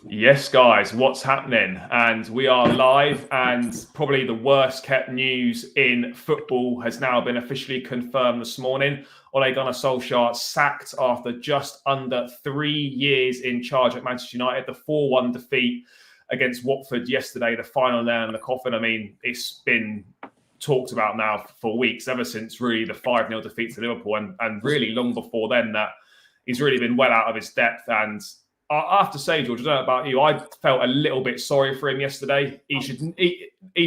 Yes, guys, what's happening? And we are live, and probably the worst kept news in football has now been officially confirmed this morning. Ole Gunnar Solskjaer sacked after just under 3 years in charge at Manchester United. The 4-1 defeat against Watford yesterday, the final nail in the coffin. I mean, it's been talked about now for weeks, ever since really the 5-0 defeat to Liverpool, and really long before then, that he's really been well out of his depth. And I have to say, George, I don't know about you, I felt a little bit sorry for him yesterday. He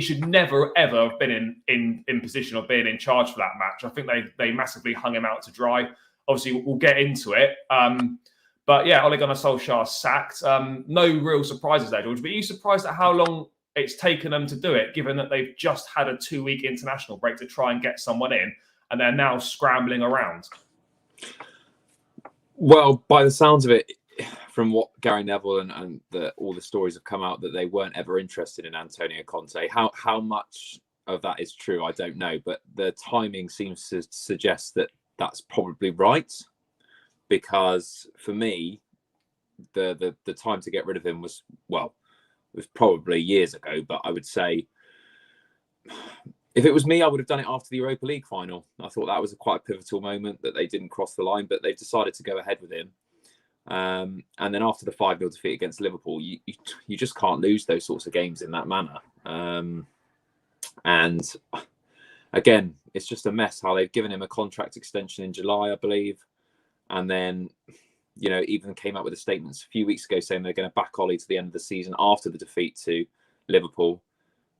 should never, ever have been in position of being in charge for that match. I think they massively hung him out to dry. Obviously, we'll get into it. But yeah, Ole Gunnar Solskjaer sacked. No real surprises there, George. But are you surprised at how long it's taken them to do it, given that they've just had a 2-week international break to try and get someone in, and they're now scrambling around? Well, by the sounds of it, from what Gary Neville and all the stories have come out, that they weren't ever interested in Antonio Conte. How much of that is true, I don't know. But the timing seems to suggest that that's probably right. Because for me, the time to get rid of him was probably years ago. But I would say, if it was me, I would have done it after the Europa League final. I thought that was quite a pivotal moment that they didn't cross the line, but they've decided to go ahead with him. And then after the 5-0 defeat against Liverpool, you just can't lose those sorts of games in that manner. And again, it's just a mess how they've given him a contract extension in July, I believe. And then, even came out with a statement a few weeks ago saying they're going to back Ole to the end of the season after the defeat to Liverpool.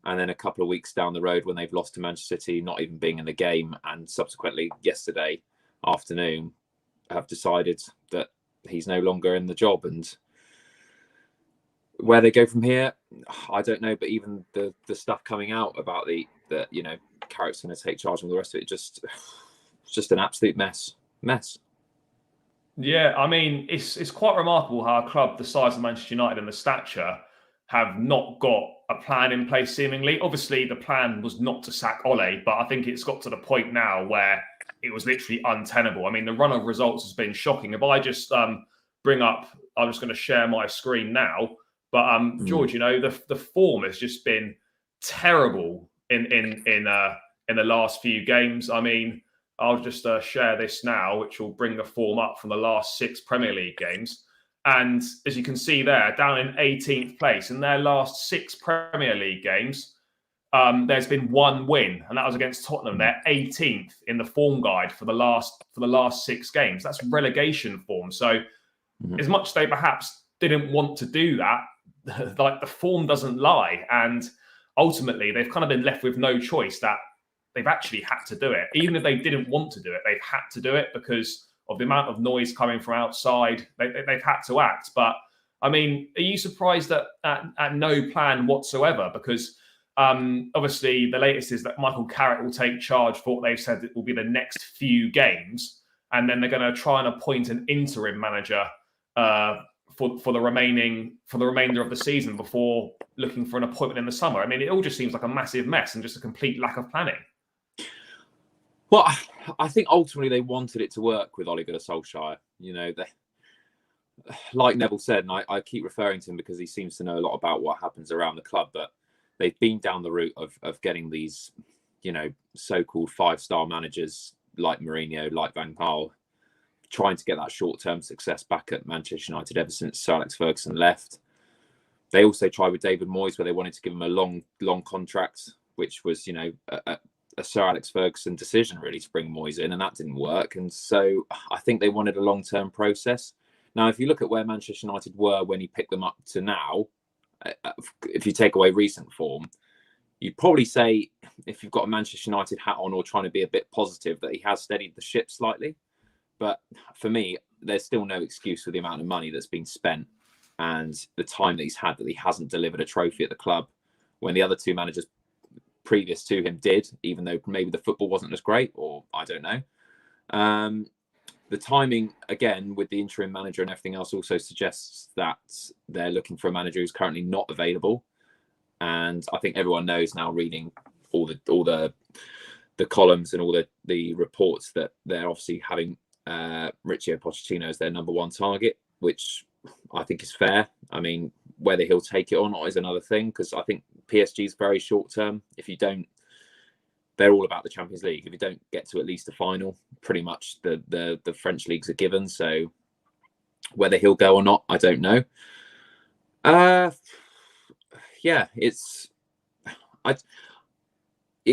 And then a couple of weeks down the road, when they've lost to Manchester City, not even being in the game, and subsequently yesterday afternoon, have decided that he's no longer in the job. And where they go from here, I don't know. But even the stuff coming out about that Carrick's going to take charge and all the rest of it, it's just an absolute mess. Yeah, I mean, it's quite remarkable how a club the size of Manchester United and the stature have not got a plan in place, seemingly. Obviously, the plan was not to sack Ole, but I think it's got to the point now where it was literally untenable. I mean, the run of results has been shocking. If I just bring up, I'm just going to share my screen now. But George, the form has just been terrible in the last few games. I mean, I'll just share this now, which will bring the form up from the last 6 Premier League games. And as you can see there, down in 18th place in their last 6 Premier League games, there's been 1 win, and that was against Tottenham. They're 18th in the form guide for the last 6 games. That's relegation form. So, as much as they perhaps didn't want to do that, like, the form doesn't lie, and ultimately they've kind of been left with no choice. That they've actually had to do it, even if they didn't want to do it. They've had to do it because of the amount of noise coming from outside. They've had to act. But I mean, are you surprised at no plan whatsoever? Because obviously, the latest is that Michael Carrick will take charge for what they've said it will be the next few games, and then they're going to try and appoint an interim manager for the remainder of the season before looking for an appointment in the summer. I mean, it all just seems like a massive mess and just a complete lack of planning. Well, I think ultimately they wanted it to work with Ole Gunnar Solskjaer. Like Neville said, and I keep referring to him because he seems to know a lot about what happens around the club, but they've been down the route of getting these, so-called 5-star managers like Mourinho, like Van Gaal, trying to get that short-term success back at Manchester United ever since Sir Alex Ferguson left. They also tried with David Moyes, where they wanted to give him a long contract, which was, a Sir Alex Ferguson decision really to bring Moyes in, and that didn't work. And so I think they wanted a long-term process. Now, if you look at where Manchester United were when he picked them up to now, if you take away recent form, you'd probably say, if you've got a Manchester United hat on or trying to be a bit positive, that he has steadied the ship slightly. But for me, there's still no excuse for the amount of money that's been spent and the time that he's had that he hasn't delivered a trophy at the club, when the other 2 managers previous to him did, even though maybe the football wasn't as great, or I don't know. The timing, again, with the interim manager and everything else, also suggests that they're looking for a manager who's currently not available. And I think everyone knows now, reading all the columns and all the reports, that they're obviously having Mauricio Pochettino as their number 1 target, which I think is fair. I mean, whether he'll take it or not is another thing, because I think PSG is very short term. If you don't, they're all about the Champions League. If you don't get to at least the final, pretty much the French leagues are given. So whether he'll go or not, I don't know. Yeah, it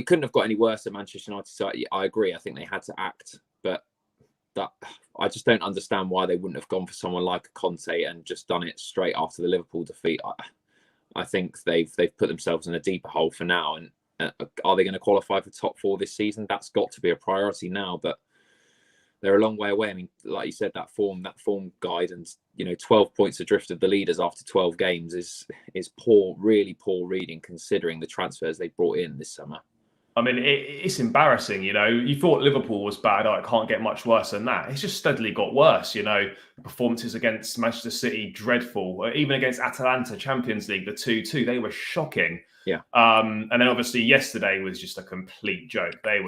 couldn't have got any worse at Manchester United. So I agree. I think they had to act, but that I just don't understand why they wouldn't have gone for someone like Conte and just done it straight after the Liverpool defeat. I think they've put themselves in a deeper hole for now. And are they going to qualify for top 4 this season? That's got to be a priority now, but they're a long way away. I mean, like you said, that form guide, and 12 points adrift of the leaders after 12 games is poor, really poor reading, considering the transfers they brought in this summer. I mean, it's embarrassing. You thought Liverpool was bad. It can't get much worse than that. It's just steadily got worse. Performances against Manchester City, dreadful. Even against Atalanta, Champions League, the 2-2, they were shocking. Yeah. And then obviously yesterday was just a complete joke. They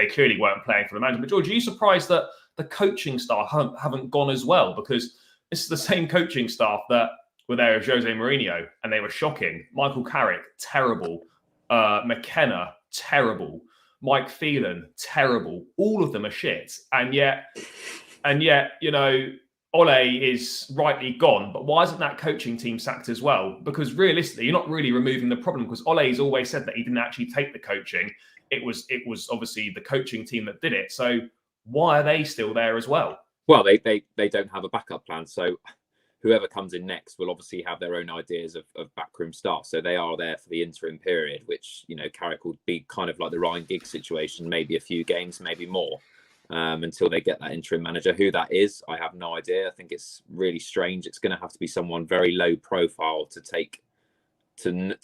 clearly weren't playing for the manager. But George, are you surprised that the coaching staff haven't gone as well? Because this is the same coaching staff that were there as Jose Mourinho, and they were shocking. Michael Carrick, terrible. McKenna, terrible. Mike Phelan, terrible. All of them are shit. And yet, Ole is rightly gone. But why isn't that coaching team sacked as well? Because realistically, you're not really removing the problem, because Ole's always said that he didn't actually take the coaching. It was obviously the coaching team that did it. So why are they still there as well? Well, they don't have a backup plan. So whoever comes in next will obviously have their own ideas of backroom staff. So they are there for the interim period, which, Carrick will be kind of like the Ryan Giggs situation, maybe a few games, maybe more, until they get that interim manager. Who that is, I have no idea. I think it's really strange. It's going to have to be someone very low profile to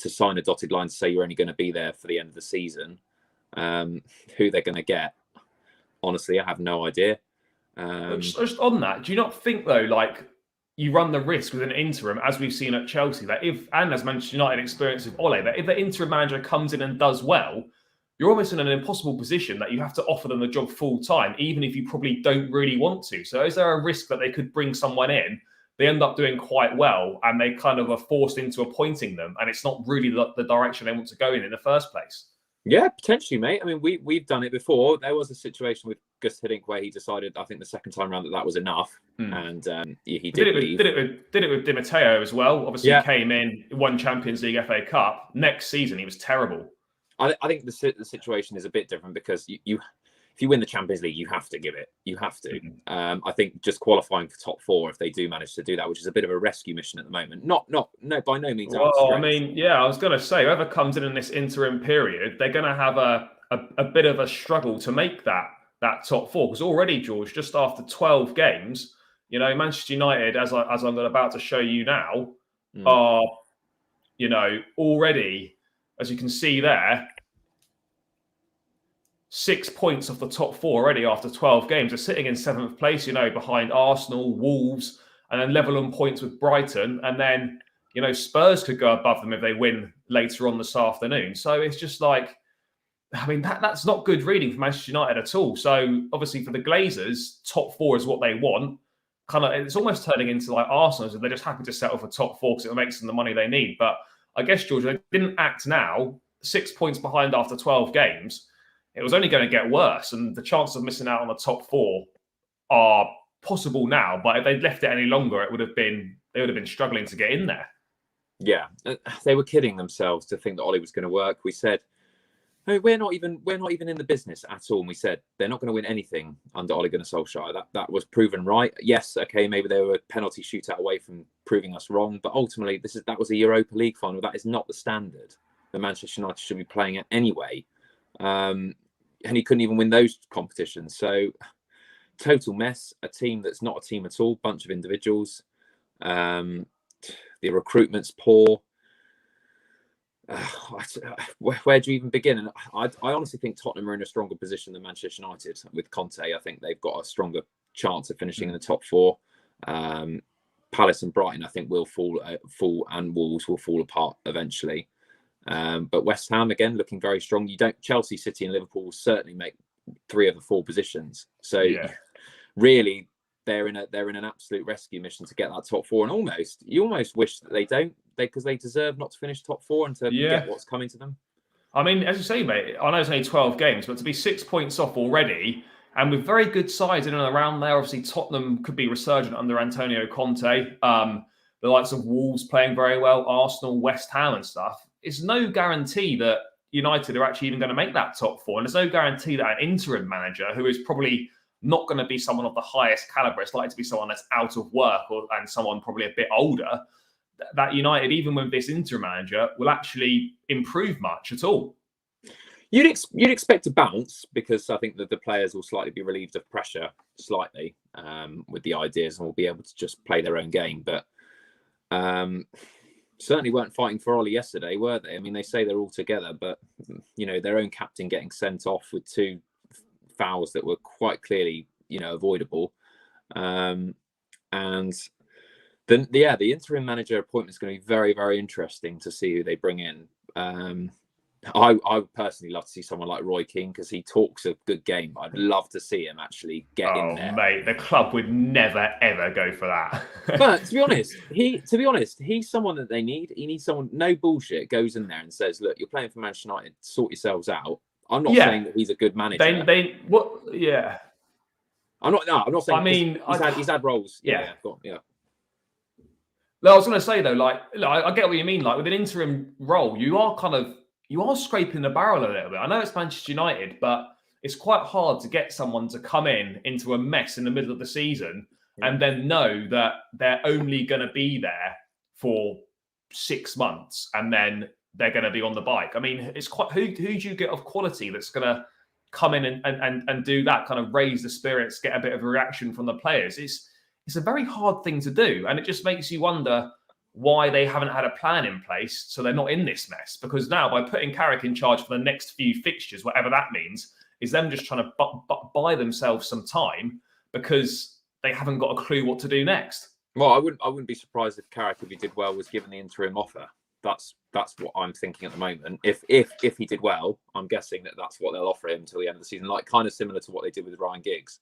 sign a dotted line to say you're only going to be there for the end of the season. Who they're going to get, honestly, I have no idea. Just on that, do you not think though, like, you run the risk with an interim, as we've seen at Chelsea, and as Manchester United experience with Ole, that if the interim manager comes in and does well, you're almost in an impossible position that you have to offer them the job full time, even if you probably don't really want to. So is there a risk that they could bring someone in, they end up doing quite well, and they kind of are forced into appointing them, and it's not really the direction they want to go in the first place? Yeah, potentially, mate. I mean, we've done it before. There was a situation with Gus Hiddink where he decided, I think the second time around, that was enough, and he did leave. Did it with Di Matteo as well. Obviously, he came in, won Champions League, FA Cup. Next season, he was terrible. I think the situation is a bit different, because if you win the Champions League, you have to give it. You have to. I think just qualifying for top 4, if they do manage to do that, which is a bit of a rescue mission at the moment. No, by no means. Well, I mean, I was going to say, whoever comes in this interim period, they're going to have a bit of a struggle to make that top 4. Because already, George, just after 12 games, Manchester United, as I'm about to show you now, are, already, as you can see there, 6 points off the top 4 already after 12 games. They're sitting in 7th place, behind Arsenal, Wolves, and then level on points with Brighton. And then, Spurs could go above them if they win later on this afternoon. So it's just like, I mean, that's not good reading for Manchester United at all. So obviously for the Glazers, top 4 is what they want. Kind of, it's almost turning into like Arsenal, so they're just happy to settle for top 4 because it makes them the money they need. But I guess, George, they didn't act now, 6 points behind after 12 games. It was only going to get worse, and the chances of missing out on the top 4 are possible now. But if they'd left it any longer, they would have been struggling to get in there. Yeah, they were kidding themselves to think that Ole was going to work. We said, "No, we're not even in the business at all." And we said they're not going to win anything under Ole Gunnar Solskjaer. That was proven right. Yes, okay, maybe they were a penalty shootout away from proving us wrong, but ultimately that was a Europa League final. That is not the standard that Manchester United should be playing at anyway. And he couldn't even win those competitions. So total mess, a team that's not a team at all, bunch of individuals. The recruitment's poor. Where do you even begin? And I honestly think Tottenham are in a stronger position than Manchester United with Conte. I think they've got a stronger chance of finishing in the top 4. Palace and Brighton, I think, will fall, and Wolves will fall apart eventually. But West Ham, again, looking very strong. Chelsea, City and Liverpool will certainly make 3 of the 4 positions. So really, they're in an absolute rescue mission to get that top 4. And you almost wish that they don't because they deserve not to finish top four and to get what's coming to them. I mean, as you say, mate, I know it's only 12 games, but to be 6 points off already, and with very good sides in and around there, obviously Tottenham could be resurgent under Antonio Conte. The likes of Wolves playing very well, Arsenal, West Ham and stuff. It's no guarantee that United are actually even going to make that top four. And there's no guarantee that an interim manager, who is probably not going to be someone of the highest caliber, it's likely to be someone that's out of work and someone probably a bit older, that United, even with this interim manager, will actually improve much at all. You'd expect a bounce, because I think that the players will slightly be relieved of pressure slightly with the ideas, and will be able to just play their own game. But certainly weren't fighting for Ole yesterday, were they? I mean, they say they're all together, but their own captain getting sent off with 2 fouls that were quite clearly avoidable, and then the interim manager appointment is going to be very, very interesting to see who they bring in. I would personally love to see someone like Roy Keane, because he talks a good game. I'd love to see him actually get in there. Mate, the club would never ever go for that. But to be honest, he's someone that they need. He needs someone, no bullshit, goes in there and says, "Look, you're playing for Manchester United. Sort yourselves out." I'm not saying that he's a good manager. I'm not saying. I mean, he's had roles. Yeah. No, I was going to say though, I get what you mean. Like with an interim role, you are scraping the barrel a little bit. I know it's Manchester United, but it's quite hard to get someone to come into a mess in the middle of the season and then know that they're only going to be there for 6 months and then they're going to be on the bike. I mean, it's quite who do you get of quality that's going to come in and do that, kind of raise the spirits, get a bit of a reaction from the players? It's a very hard thing to do, and it just makes you wonder why they haven't had a plan in place so they're not in this mess. Because now, by putting Carrick in charge for the next few fixtures, whatever that means, is them just trying to buy themselves some time because they haven't got a clue what to do next. Well, I wouldn't be surprised if Carrick, if he did well, was given the interim offer. That's what I'm thinking at the moment. If he did well, I'm guessing that's what they'll offer him until the end of the season, like kind of similar to what they did with Ryan Giggs.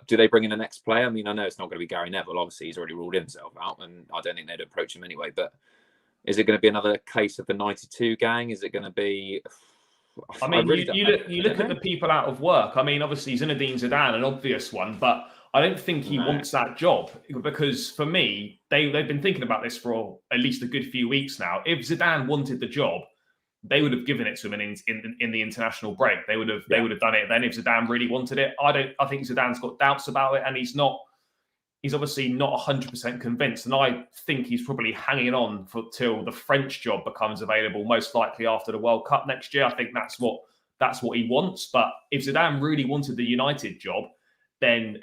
Do they bring in the next player? I mean, I know it's not going to be Gary Neville. Obviously, he's already ruled himself out, and I don't think they'd approach him anyway. But is it going to be another case of the 92 gang? Is it going to be... I mean, you look at the people out of work. I mean, obviously, Zinedine Zidane, an obvious one, but I don't think he wants that job, because for me, they've been thinking about this for at least a good few weeks now. If Zidane wanted the job, they would have given it to him in the international break. They would have done it then if Zidane really wanted it. I think Zidane's got doubts about it, and he's obviously not 100% convinced. And I think he's probably hanging on till the French job becomes available, most likely after the World Cup next year. I think that's what he wants. But if Zidane really wanted the United job, then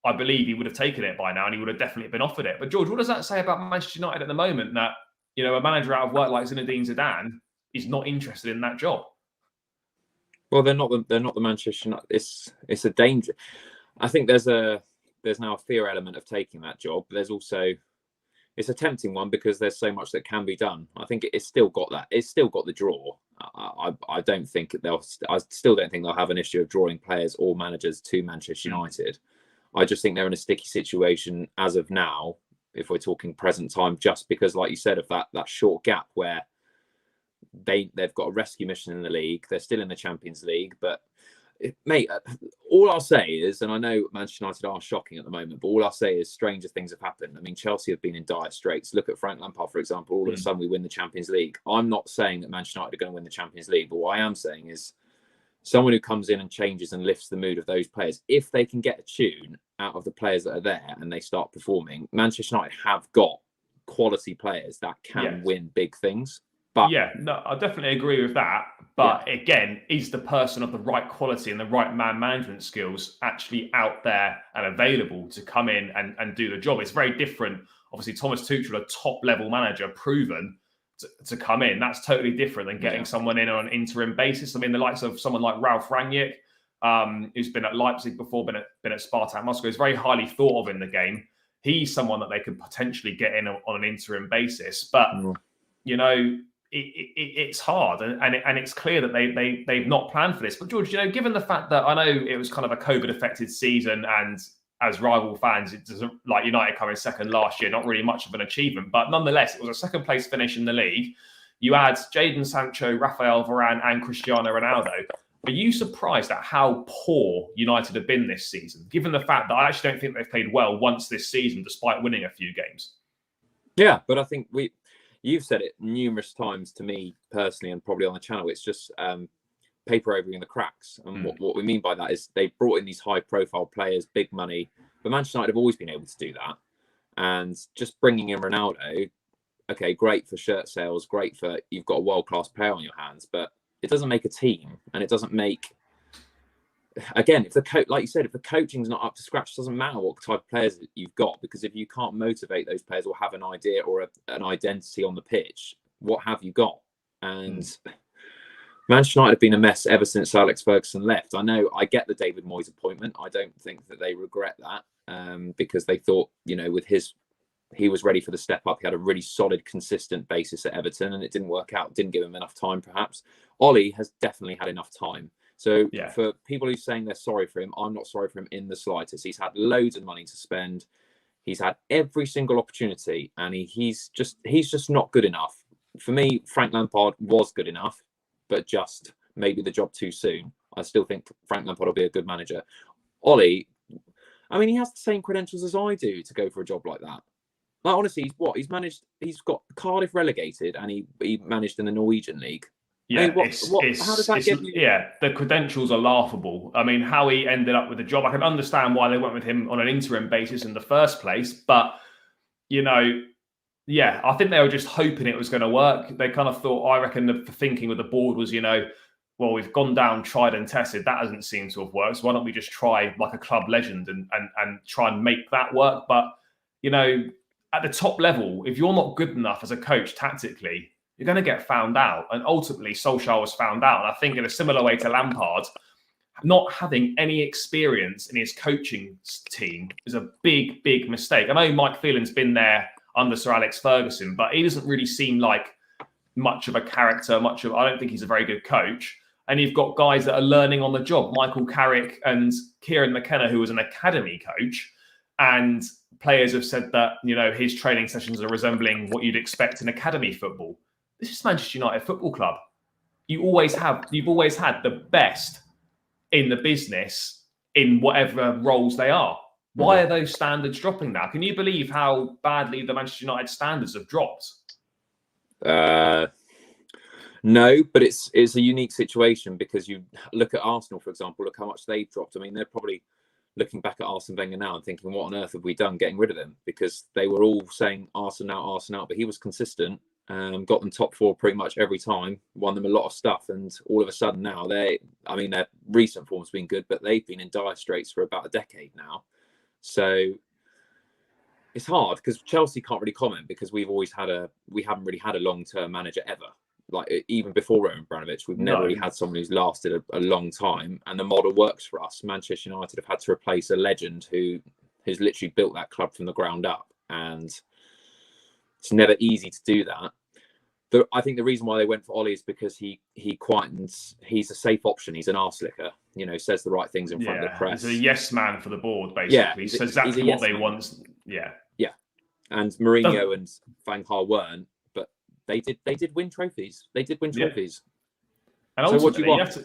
I believe he would have taken it by now, and he would have definitely been offered it. But George, what does that say about Manchester United at the moment, that a manager out of work like Zinedine Zidane is not interested in that job? Well, they're not the Manchester United. It's a danger. I think there's now a fear element of taking that job. There's also, it's a tempting one because there's so much that can be done. I think it's still got that. It's still got the draw. I don't think I still don't think they'll have an issue of drawing players or managers to Manchester United. I just think they're in a sticky situation as of now, if we're talking present time, just because, like you said, of that short gap where they've got a rescue mission in the league. They're still in the Champions League, but mate, all I'll say is, and I know Manchester United are shocking at the moment, but all I'll say is stranger things have happened. I mean, Chelsea have been in dire straits. Look at Frank Lampard, for example. All of a sudden we win the Champions League. I'm not saying that Manchester United are going to win the Champions League, but what I am saying is someone who comes in and changes and lifts the mood of those players, if they can get a tune out of the players that are there and they start performing, Manchester United have got quality players that can win big things. But I definitely agree with that. But again, is the person of the right quality and the right man management skills actually out there and available to come in and do the job? It's very different. Obviously, Thomas Tuchel, a top level manager, proven to come in. That's totally different than getting someone in on an interim basis. I mean, the likes of someone like Ralf Rangnick, who's been at Leipzig before, been at Spartak Moscow, is very highly thought of in the game. He's someone that they could potentially get in on an interim basis. But, it's hard, and it's clear that they've not planned for this. But George, given the fact that I know it was kind of a COVID affected season, and as rival fans, it doesn't, like United coming second last year, not really much of an achievement. But nonetheless, it was a second place finish in the league. You had Jadon Sancho, Rafael Varane, and Cristiano Ronaldo. Are you surprised at how poor United have been this season, given the fact that I actually don't think they've played well once this season, despite winning a few games? Yeah, but I think you've said it numerous times to me personally, and probably on the channel. It's just paper over in the cracks. And what we mean by that is they brought in these high-profile players, big money, but Manchester United have always been able to do that. And just bringing in Ronaldo, okay, great for shirt sales, great for you've got a world-class player on your hands, but it doesn't make a team, and it doesn't make. Again, if the like you said, if the coaching's not up to scratch, it doesn't matter what type of players you've got, because if you can't motivate those players or have an idea or an identity on the pitch, what have you got? And Manchester United have been a mess ever since Alex Ferguson left. I get the David Moyes appointment. I don't think that they regret that because they thought, with he was ready for the step up. He had a really solid, consistent basis at Everton, and it didn't work out. Didn't give him enough time, perhaps. Ole has definitely had enough time. So for people who are saying they're sorry for him, I'm not sorry for him in the slightest. He's had loads of money to spend. He's had every single opportunity, and he's just not good enough. For me, Frank Lampard was good enough, but just maybe the job too soon. I still think Frank Lampard will be a good manager. Ole, I mean, he has the same credentials as I do to go for a job like that. Like, honestly, he's got Cardiff relegated, and he managed in the Norwegian league. Yeah, I mean, how does that give you? Yeah, the credentials are laughable. I mean, how he ended up with the job, I can understand why they went with him on an interim basis in the first place. But, I think they were just hoping it was going to work. They kind of thought, I reckon the thinking with the board was, well, we've gone down, tried and tested. That hasn't seemed to have worked. So why don't we just try like a club legend and try and make that work? But, at the top level, if you're not good enough as a coach tactically, you're going to get found out. And ultimately, Solskjaer was found out. And I think in a similar way to Lampard, not having any experience in his coaching team is a big, big mistake. I know Mike Phelan's been there under Sir Alex Ferguson, but he doesn't really seem like much of a character, I don't think he's a very good coach. And you've got guys that are learning on the job, Michael Carrick and Kieran McKenna, who was an academy coach. And players have said that, his training sessions are resembling what you'd expect in academy football. This is Manchester United Football Club. You've always had the best in the business in whatever roles they are. Why are those standards dropping now? Can you believe how badly the Manchester United standards have dropped? No, but it's a unique situation because you look at Arsenal, for example, look how much they've dropped. I mean, they're probably looking back at Arsene Wenger now and thinking, what on earth have we done getting rid of him? Because they were all saying Arsenal out, but he was consistent, got them top four pretty much every time, won them a lot of stuff. And all of a sudden now their recent form's been good, but they've been in dire straits for about a decade now. So it's hard because Chelsea can't really comment because we haven't really had a long-term manager ever. Like even before Roman Abramovich, we've never really had someone who's lasted a long time, and the model works for us. Manchester United have had to replace a legend who has literally built that club from the ground up, and it's never easy to do that. But I think the reason why they went for Ole is because he quietens. He's a safe option. He's an arse licker. Says the right things in front of the press. He's a yes man for the board, basically. Yeah, he says exactly what they want. Yeah. And Mourinho and Van Gaal weren't. They did win trophies. And ultimately, so what do you want?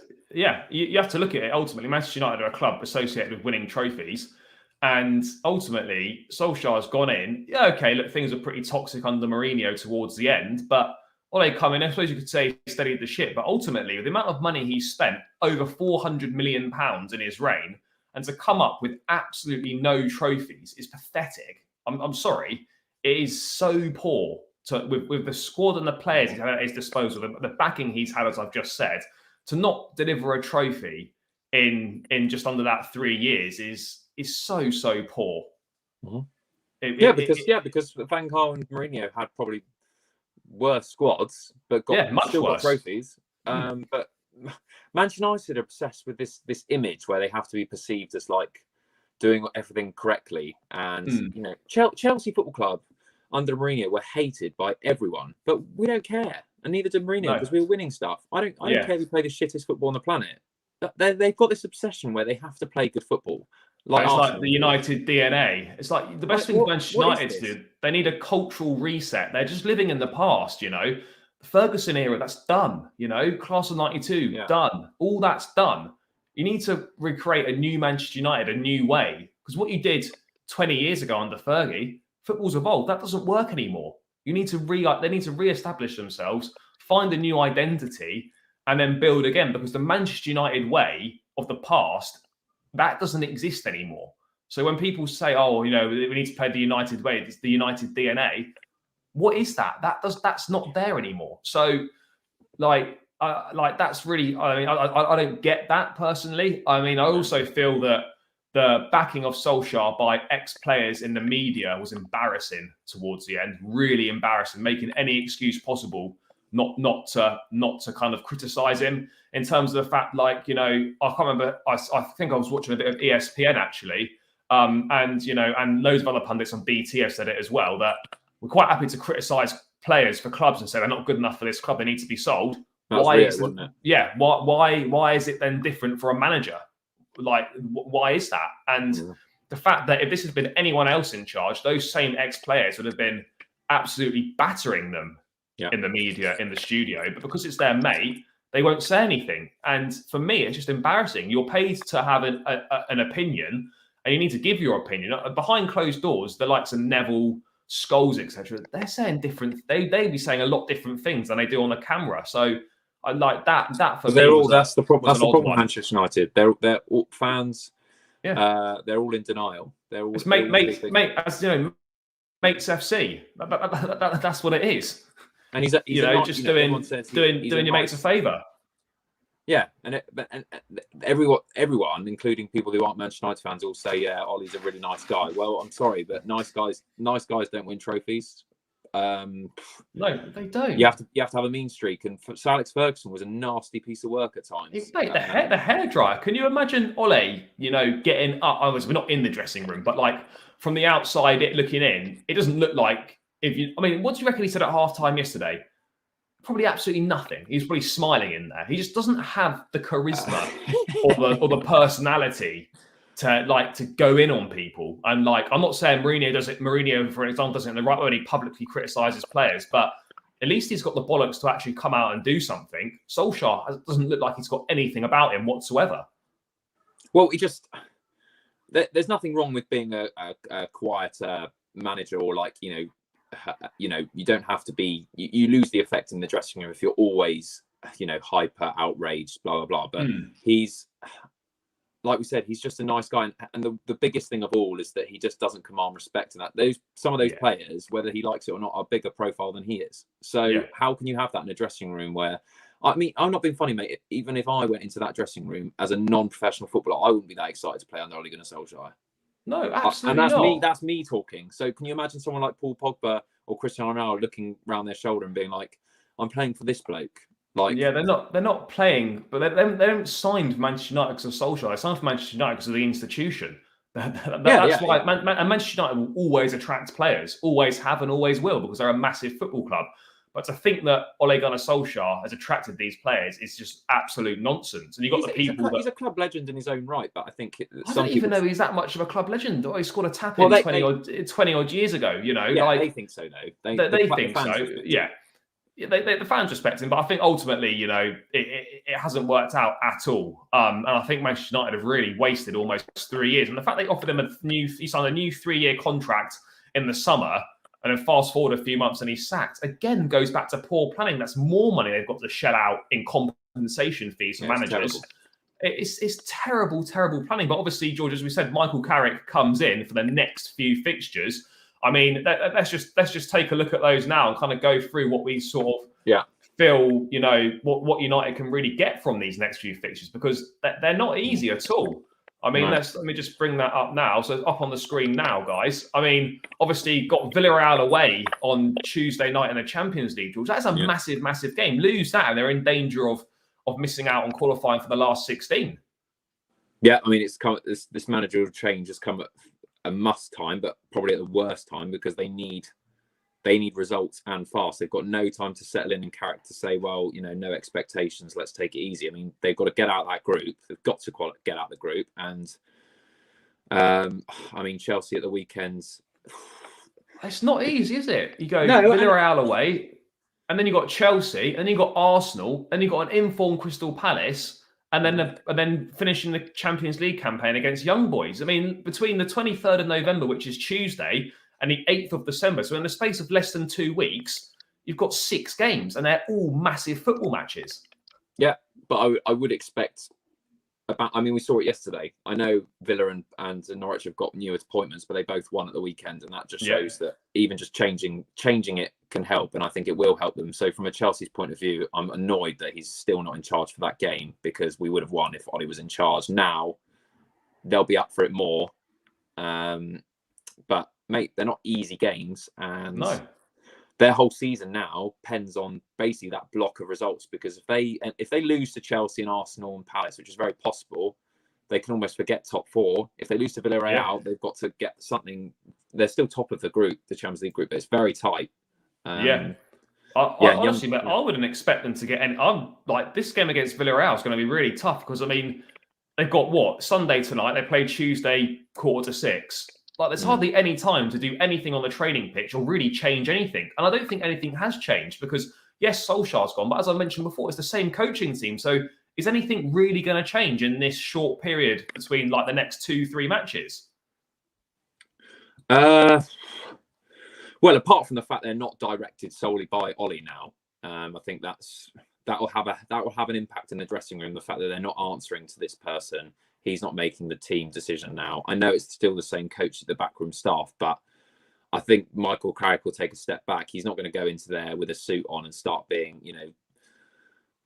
You have to look at it. Ultimately, Manchester United are a club associated with winning trophies. And ultimately, Solskjaer's gone in. Yeah, okay, look, things are pretty toxic under Mourinho towards the end. But Ole come in, I suppose you could say he steadied the ship. But ultimately, with the amount of money he's spent, over £400 million in his reign, and to come up with absolutely no trophies is pathetic. I'm sorry. It is so poor. With the squad and the players he's had at his disposal, the backing he's had, as I've just said, to not deliver a trophy in just under that 3 years is so poor. Mm-hmm. Because Van Gaal and Mourinho had probably worse squads, but got trophies. But Manchester United are obsessed with this image where they have to be perceived as like doing everything correctly, and Chelsea Football Club under Mourinho were hated by everyone, but we don't care, and neither did Mourinho because we were winning stuff. I don't care if we play the shittest football on the planet. They've got this obsession where they have to play good football. Like It's like Arsenal the do. United DNA. It's like the best Like, thing Manchester what is United to this? do. They need a cultural reset. They're just living in the past, The Ferguson era, that's done. Class of '92, Yeah. done. All that's done. You need to recreate a new Manchester United, a new way. Because what you did 20 years ago under Fergie, football's evolved. That doesn't work anymore. They need to re-establish themselves, find a new identity, and then build again. Because the Manchester United way of the past, that doesn't exist anymore. So when people say, "Oh, we need to play the United way," it's the United DNA. What is that? That's not there anymore. So, that's really. I mean, I don't get that personally. I mean, I also feel that the backing of Solskjaer by ex-players in the media was embarrassing towards the end. Really embarrassing, making any excuse possible not to kind of criticize him in terms of the fact, I can't remember. I think I was watching a bit of ESPN actually, and loads of other pundits on BT have said it as well, that we're quite happy to criticize players for clubs and say they're not good enough for this club, they need to be sold. Why is it then different for a manager? Why is that? And the fact that if this had been anyone else in charge, those same ex-players would have been absolutely battering them in the media, in the studio. But because it's their mate, they won't say anything. And for me, it's just embarrassing. You're paid to have an opinion, and you need to give your opinion. Behind closed doors, the likes of Neville, Scholes, etc., they're saying different. They be saying a lot different things than they do on the camera. So I like that. That for me, that's the problem. That's the problem with one. Manchester United. They're all fans. Yeah, they're all in denial. They're all. It's mates FC. That's what it is. And he's just doing your mates a favour. Yeah, and everyone, including people who aren't Manchester United fans, all say, "Yeah, Ollie's a really nice guy." Well, I'm sorry, but nice guys don't win trophies. No, they don't. You have to have a mean streak, and Sir Alex Ferguson was a nasty piece of work at times. Mate, the hairdryer. Can you imagine Ole? Getting up. We're not in the dressing room, but from the outside, looking in, it doesn't look like. What do you reckon he said at halftime yesterday? Probably absolutely nothing. He's probably smiling in there. He just doesn't have the charisma or the personality to go in on people. And I'm not saying Mourinho does it. Mourinho, for example, does it in the right way when he publicly criticises players, but at least he's got the bollocks to actually come out and do something. Solskjaer doesn't look like he's got anything about him whatsoever. Well, there's nothing wrong with being a quieter manager, or you don't have to be. You lose the effect in the dressing room if you're always hyper outraged, blah blah blah. But he's, like we said, he's just a nice guy, and the biggest thing of all is that he just doesn't command respect. And that some of those players, whether he likes it or not, are bigger profile than he is. So how can you have that in a dressing room where? I mean, I'm not being funny, mate. Even if I went into that dressing room as a non-professional footballer, I wouldn't be that excited to play under Ole Gunnar Solskjaer. No, absolutely and not. That's me talking. So can you imagine someone like Paul Pogba or Cristiano Ronaldo looking around their shoulder and being like, "I'm playing for this bloke." They're not playing, but they don't sign for Manchester United because of Solskjaer. They signed for Manchester United because of the institution. That's why Manchester United will always attract players, always have and always will, because they're a massive football club. But to think that Ole Gunnar Solskjaer has attracted these players is just absolute nonsense. And you've got he's a club legend in his own right, but I think I don't even know he's that much of a club legend. He scored a tap in 20 odd years ago. They think so though. They think so. Yeah. The fans respect him, but I think ultimately, it hasn't worked out at all. And I think Manchester United have really wasted almost 3 years. And the fact they offered him he signed a new 3-year contract in the summer, and then fast forward a few months and he's sacked, again goes back to poor planning. That's more money they've got to shell out in compensation fees for managers. It's terrible, terrible planning. But obviously, George, as we said, Michael Carrick comes in for the next few fixtures. I mean, let's just take a look at those now and kind of go through what we sort of feel, what United can really get from these next few fixtures, because they're not easy at all. I mean, let me just bring that up now. So it's up on the screen now, guys. I mean, obviously got Villarreal away on Tuesday night in the Champions League, George. That's a massive, massive game. Lose that and they're in danger of missing out on qualifying for the last 16. Yeah, I mean, this managerial change has come at a must time, but probably at the worst time, because they need results and fast. They've got no time to settle in Carrick to say, well, no expectations, let's take it easy. I mean, they've got to get out of that group. They've got to get out of the group, and I mean, Chelsea at the weekends. It's not easy, is it? You go No, Villarreal away, and then you got Chelsea, and then you got Arsenal, and you got an informed Crystal Palace, and then finishing the Champions League campaign against Young Boys. I mean, between the 23rd of November, which is Tuesday, and the 8th of December, so in the space of less than 2 weeks, you've got 6 games, and they're all massive football matches. Yeah, but I would expect I mean, we saw it yesterday. I know Villa and Norwich have got new appointments, but they both won at the weekend, and that just shows that even just changing it can help, and I think it will help them. So from a Chelsea's point of view, I'm annoyed that he's still not in charge for that game, because we would have won if Ole was in charge. Now they'll be up for it more, but mate, they're not easy games, and no. Their whole season now depends on basically that block of results, because if they lose to Chelsea and Arsenal and Palace, which is very possible, they can almost forget top 4. If they lose to Villarreal, they've got to get something. They're still top of the group, the Champions League group, but it's very tight. Honestly, mate, I wouldn't expect them to get any. I'm like, this game against Villarreal is going to be really tough, because I mean, they've got Sunday tonight. They play Tuesday 5:45. Like, there's hardly any time to do anything on the training pitch or really change anything. And I don't think anything has changed, because, yes, Solskjaer's gone, but as I mentioned before, it's the same coaching team. So is anything really going to change in this short period between like the next 2-3 matches? Well, apart from the fact they're not directed solely by Ole now, I think that will have an impact in the dressing room. The fact that they're not answering to this person. He's not making the team decision now. I know it's still the same coach at the backroom staff, but I think Michael Carrick will take a step back. He's not going to go into there with a suit on and start being,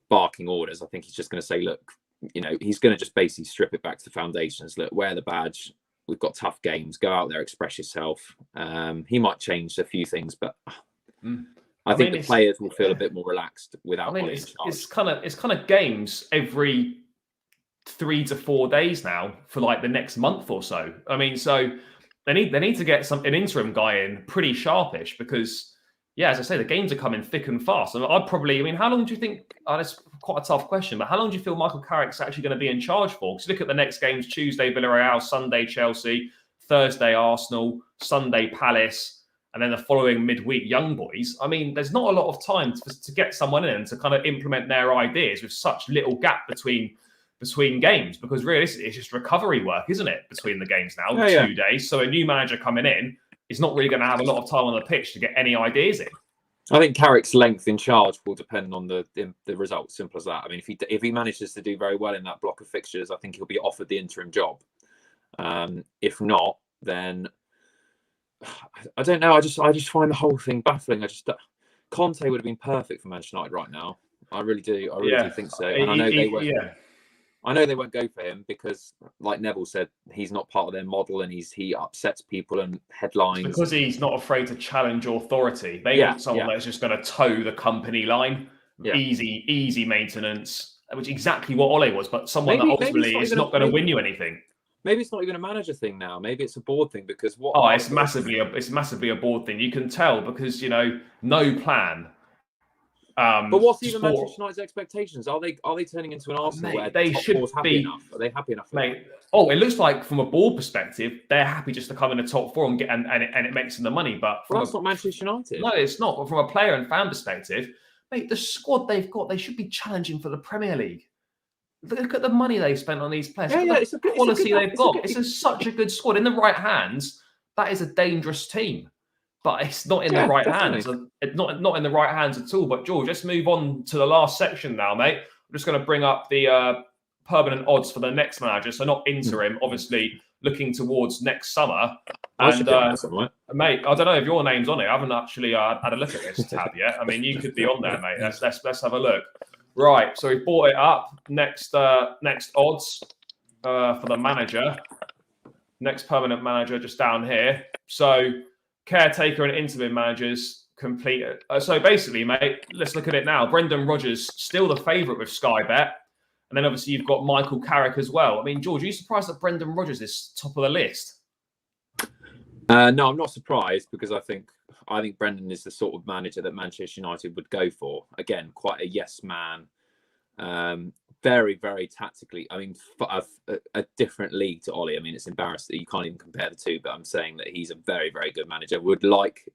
barking orders. I think he's just going to say, look, he's going to just basically strip it back to the foundations. Look, wear the badge. We've got tough games. Go out there, express yourself. He might change a few things, but I think the players will feel a bit more relaxed without. It's kind of games every 3 to 4 days now for like the next month or so. I mean, so they need to get an interim guy in pretty sharpish, because, as I say, the games are coming thick and fast. And how long do you think? That's quite a tough question, but how long do you feel Michael Carrick's actually going to be in charge for? Because look at the next games: Tuesday Villarreal, Sunday Chelsea, Thursday Arsenal, Sunday Palace, and then the following midweek Young Boys. I mean, there's not a lot of time to get someone in to kind of implement their ideas with such little gap between games, because realistically it's just recovery work, isn't it, between the games now, 2 days. So a new manager coming in is not really going to have a lot of time on the pitch to get any ideas in. I think Carrick's length in charge will depend on the results. Simple as that. I mean, if he manages to do very well in that block of fixtures, I think he'll be offered the interim job. If not, then I don't know. I just find the whole thing baffling. Conte would have been perfect for Manchester United right now. I really do. I really do think so. And I know they won't. I know they won't go for him because, like Neville said, he's not part of their model, and he upsets people and headlines. Because he's not afraid to challenge authority. They want someone that's just going to toe the company line. Yeah. Easy maintenance, which is exactly what Ole was, but someone that ultimately is not going to win you anything. Maybe it's not even a manager thing now. Maybe it's a board thing, because it's massively a board thing. You can tell, because no plan. But what's even Manchester United's expectations? Are they turning into an Arsenal where they should be enough? Are they happy enough? Mate, it looks like from a board perspective, they're happy just to come in the top 4 and it makes them the money. But that's not Manchester United. No, it's not. But from a player and fan perspective, mate, the squad they've got, they should be challenging for the Premier League. Look at the money they've spent on these players. It's a good quality they've got. It's such a good squad. In the right hands, that is a dangerous team. But it's not in the right hands. It's not in the right hands at all. But George, let's move on to the last section now, mate. I'm just going to bring up the permanent odds for the next manager. So not interim, obviously looking towards next summer. And mate, I don't know if your name's on it. I haven't actually had a look at this tab yet. I mean, you could be on there, mate. Let's have a look. Right. So we brought it up. Next odds for the manager. Next permanent manager just down here. So caretaker and interim managers completed. So basically, mate, let's look at it now. Brendan Rodgers still the favourite with Sky Bet. And then obviously you've got Michael Carrick as well. I mean, George, are you surprised that Brendan Rodgers is top of the list? No, I'm not surprised, because I think Brendan is the sort of manager that Manchester United would go for. Again, quite a yes man. very, very tactically. I mean, a different league to Ole. I mean, it's embarrassing that you can't even compare the two. But I'm saying that he's a very, very good manager. Would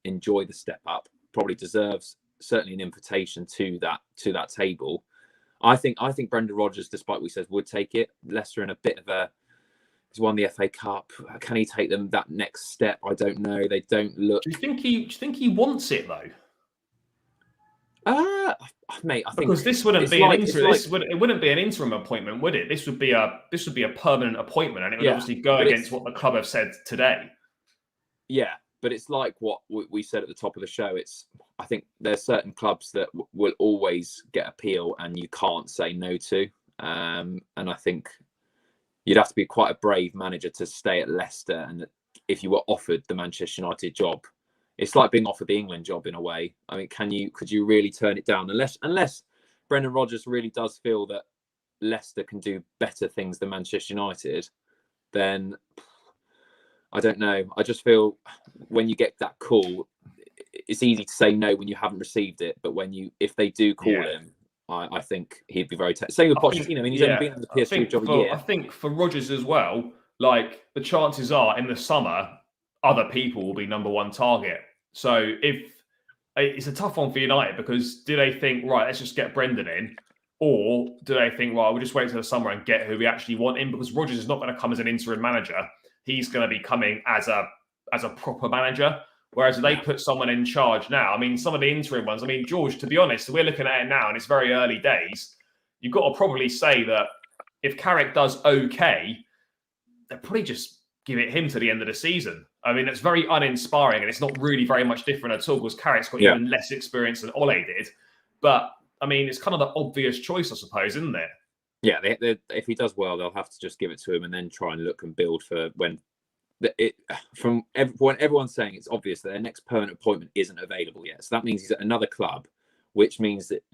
enjoy the step up. Probably deserves certainly an invitation to that table. I think Brendan Rodgers, despite what he says, would take it. Leicester in a bit of a. He's won the FA Cup. Can he take them that next step? I don't know. They don't look. Do you think he wants it though? Mate, I think because this wouldn't be an interim. It wouldn't be an interim appointment, would it? This would be a permanent appointment, and it would obviously go against what the club have said today. Yeah, but it's like what we said at the top of the show. I think there's certain clubs that will always get appeal, and you can't say no to. And I think you'd have to be quite a brave manager to stay at Leicester, and if you were offered the Manchester United job. It's like being offered the England job in a way. I mean, could you really turn it down? Unless Brendan Rodgers really does feel that Leicester can do better things than Manchester United, then I don't know. I just feel when you get that call, it's easy to say no when you haven't received it. But if they do call him, I think he'd be very same with Pochettino. I mean, he's only been in the PSG job a year. I think for Rodgers as well, like the chances are in the summer, other people will be number one target. So if it's a tough one for United, because do they think, right, let's just get Brendan in, or do they think, well, we'll just wait till the summer and get who we actually want in? Because Rodgers is not going to come as an interim manager; he's going to be coming as a proper manager. Whereas if they put someone in charge now, I mean, some of the interim ones, I mean, George, to be honest, we're looking at it now, and it's very early days. You've got to probably say that if Carrick does okay, they'll probably just give it him to the end of the season. I mean, it's very uninspiring, and it's not really very much different at all because Carrick's got even less experience than Ole did. But, I mean, it's kind of the obvious choice, I suppose, isn't it? Yeah, if he does well, they'll have to just give it to him and then try and look and build for when everyone's saying it's obvious that their next permanent appointment isn't available yet. So that means he's at another club, which means that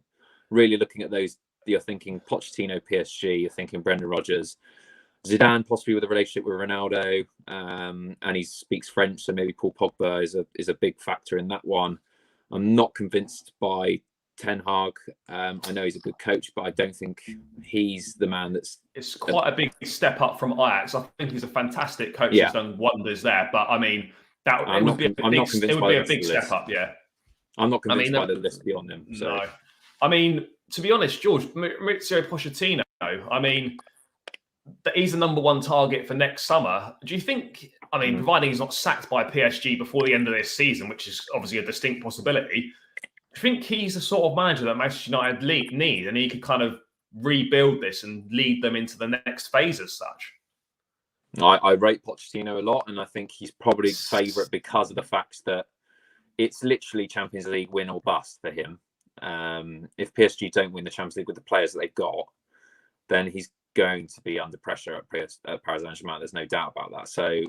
really looking at those, you're thinking Pochettino, PSG, you're thinking Brendan Rodgers, Zidane possibly with a relationship with Ronaldo, and he speaks French, so maybe Paul Pogba is a big factor in that one. I'm not convinced by Ten Hag. I know he's a good coach, but I don't think he's the man that's... It's quite a big step up from Ajax. I think he's a fantastic coach. He's done wonders there, but I mean, it would be a big step up, yeah. I'm not convinced by the list beyond him. So. No. I mean, to be honest, George, Maurizio Pochettino, I mean... he's the number one target for next summer. Do you think, I mean, providing he's not sacked by PSG before the end of this season, which is obviously a distinct possibility, do you think he's the sort of manager that Manchester United need, and he could kind of rebuild this and lead them into the next phase as such? I rate Pochettino a lot, and I think he's probably favourite because of the fact that it's literally Champions League win or bust for him. If PSG don't win the Champions League with the players that they've got, then he's going to be under pressure at Paris Saint-Germain. There's no doubt about that. So,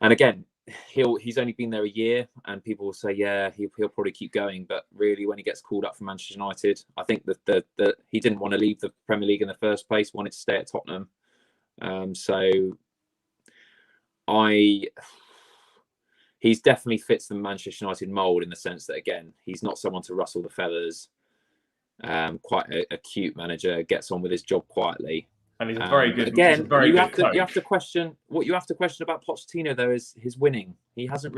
and again, he's only been there a year, and people will say, yeah, he'll probably keep going. But really, when he gets called up for Manchester United, I think that he didn't want to leave the Premier League in the first place. Wanted to stay at Tottenham. He's definitely fits the Manchester United mould in the sense that, again, he's not someone to rustle the feathers. Quite a cute manager, gets on with his job quietly, and he's a very good. Again, you have to question what you have to question about Pochettino though is his winning. He hasn't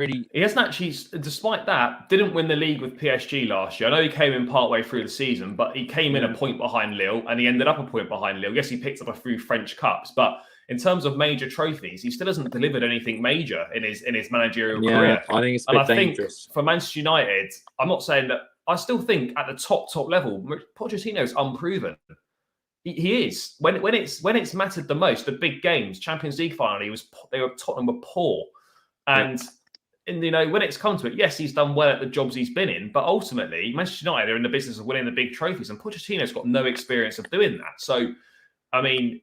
actually, despite that, didn't win the league with PSG last year. I know he came in partway through the season, but he came in a point behind Lille, and he ended up a point behind Lille. Yes, he picked up a few French cups, but in terms of major trophies, he still hasn't delivered anything major in his managerial career. I think it's a bit dangerous. Think for Manchester United, I'm not saying that. I still think at the top level, Pochettino's unproven. He is. When it's mattered the most, the big games, Champions League final, Tottenham were poor, and when it's come to it, yes, he's done well at the jobs he's been in, but ultimately, Manchester United are in the business of winning the big trophies, and Pochettino's got no experience of doing that. So, I mean,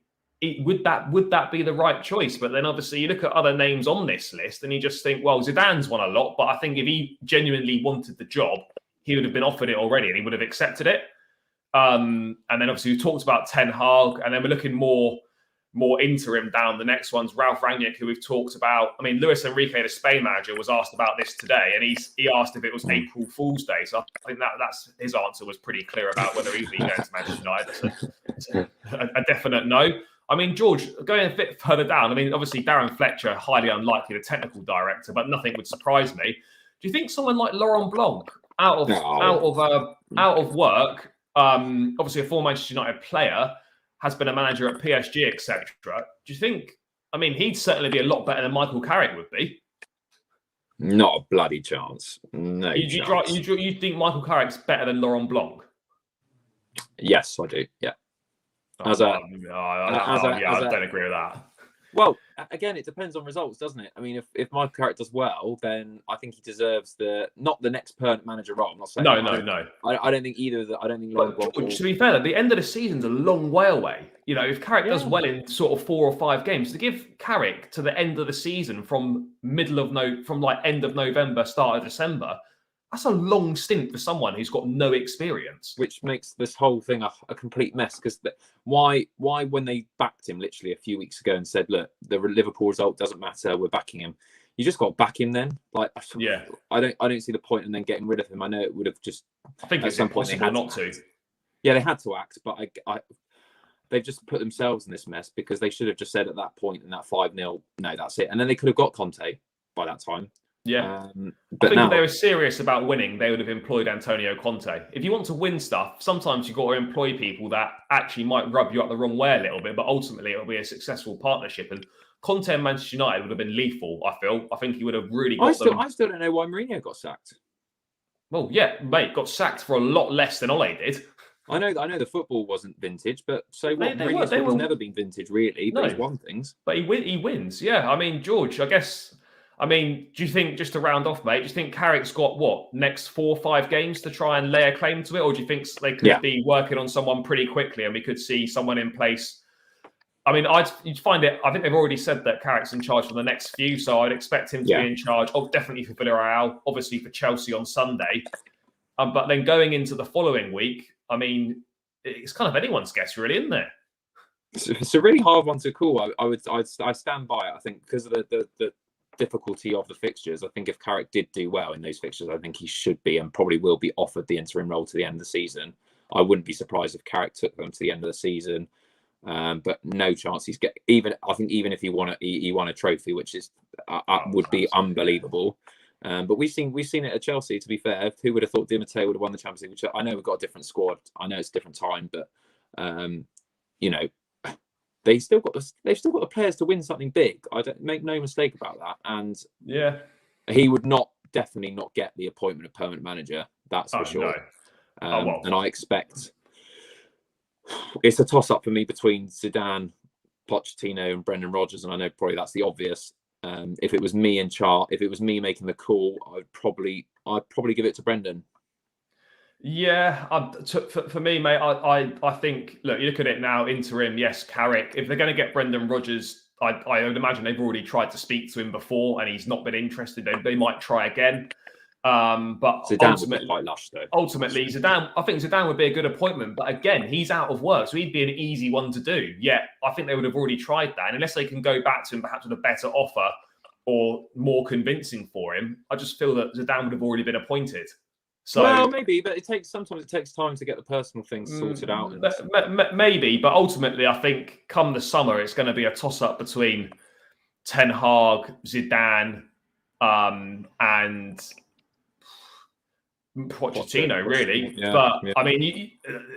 would that be the right choice? But then obviously you look at other names on this list, and you just think, well, Zidane's won a lot, but I think if he genuinely wanted the job, he would have been offered it already and he would have accepted it. And then obviously we talked about Ten Hag, and then we're looking more interim down. The next one's Ralph Rangnick, who we've talked about. I mean, Luis Enrique, the Spain manager, was asked about this today, and he asked if it was April Fool's Day. So I think that's his answer was pretty clear about whether he'd be going to Manchester United. So a definite no. I mean, George, going a bit further down, I mean, obviously Darren Fletcher, highly unlikely, the technical director, but nothing would surprise me. Do you think someone like Laurent Blanc, out of work, obviously a former Manchester United player, has been a manager at PSG, etc. Do you think? I mean, he'd certainly be a lot better than Michael Carrick would be. Not a bloody chance. No chance. You think Michael Carrick's better than Laurent Blanc? Yes, I do. Yeah. I don't agree with that. Well, again, it depends on results, doesn't it? I mean, if Michael Carrick does well, then I think he deserves not the next permanent manager role. I'm not saying No. I don't think either of the. I don't think. But to be fair, the end of the season's a long way away. You know, if Carrick does well in sort of 4 or 5 games, to give Carrick to the end of the season from end of November, start of December, that's a long stint for someone who's got no experience. Which makes this whole thing a complete mess. Because why when they backed him literally a few weeks ago and said, look, the Liverpool result doesn't matter, we're backing him. You just got to back him then. Like, yeah, I don't see the point in then getting rid of him. I know it would have just. I think it's impossible not to. Yeah, they had to act, but they've just put themselves in this mess because they should have just said at that point in that 5-0, no, that's it, and then they could have got Conte by that time. Yeah, but I think if they were serious about winning, they would have employed Antonio Conte. If you want to win stuff, sometimes you've got to employ people that actually might rub you up the wrong way a little bit, but ultimately it'll be a successful partnership. And Conte and Manchester United would have been lethal, I feel. I think he would have really got them. I still don't know why Mourinho got sacked. Well, yeah, mate, got sacked for a lot less than Ole did. I know the football wasn't vintage, but so what? Mourinho's football's never been vintage, really, but he's won things. But he wins, yeah. I mean, George, I guess... I mean, do you think, just to round off, mate, do you think Carrick's got, next 4 or 5 games to try and lay a claim to it? Or do you think they could be working on someone pretty quickly and we could see someone in place? I mean, you'd find it, I think they've already said that Carrick's in charge for the next few, so I'd expect him to be in charge, definitely for Villarreal, obviously for Chelsea on Sunday. But then going into the following week, I mean, it's kind of anyone's guess, really, isn't it? It's a really hard one to call. I stand by it, I think, because of the difficulty of the fixtures. I think if Carrick did do well in those fixtures, I think he should be and probably will be offered the interim role to the end of the season. I wouldn't be surprised if Carrick took them to the end of the season, but no chance he's even if he won a trophy, which is would be unbelievable. But we've seen it at Chelsea. To be fair, who would have thought Di Matteo would have won the Champions League? Which I know we've got a different squad. I know it's a different time, but you know. They've still got the players to win something big. I don't make no mistake about that. And he would definitely not get the appointment of permanent manager. That's for sure. No. And I expect it's a toss up for me between Zidane, Pochettino, and Brendan Rodgers. And I know probably that's the obvious. If it was me making the call, I'd probably give it to Brendan. Yeah, for me, mate, I think, look, you look at it now, interim, yes, Carrick. If they're going to get Brendan Rodgers, I would imagine they've already tried to speak to him before and he's not been interested. They might try again. But Zidane would be quite lush, though. Ultimately, I think Zidane would be a good appointment. But again, he's out of work, so he'd be an easy one to do. Yeah, I think they would have already tried that. And unless they can go back to him perhaps with a better offer or more convincing for him, I just feel that Zidane would have already been appointed. So, well, maybe, but sometimes it takes time to get the personal things sorted out. Maybe, but ultimately, I think come the summer, it's going to be a toss-up between Ten Hag, Zidane, and Pochettino, really. I mean,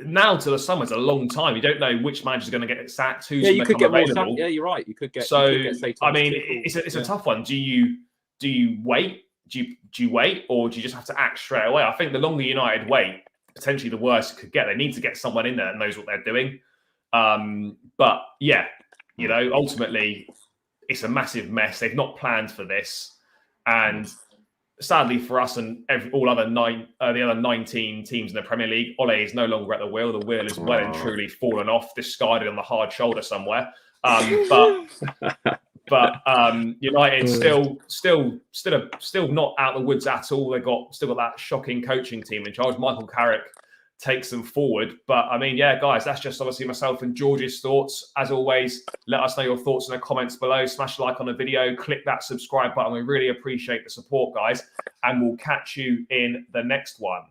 now to the summer is a long time. You don't know which manager's going to get sacked, who's going to come available. Yeah, you're right. You could get. I mean, it's a tough one. Do you wait? Do you wait, or do you just have to act straight away? I think the longer United wait, potentially the worse it could get. They need to get someone in there that knows what they're doing. But yeah, ultimately, it's a massive mess. They've not planned for this, and sadly for us and the other 19 teams in the Premier League, Ole is no longer at the wheel. The wheel is well and truly fallen off, discarded on the hard shoulder somewhere. But United still not out of the woods at all. They've still got that shocking coaching team in charge. Michael Carrick takes them forward. But I mean, yeah, guys, that's just obviously myself and George's thoughts. As always, let us know your thoughts in the comments below. Smash a like on the video, click that subscribe button. We really appreciate the support, guys. And we'll catch you in the next one.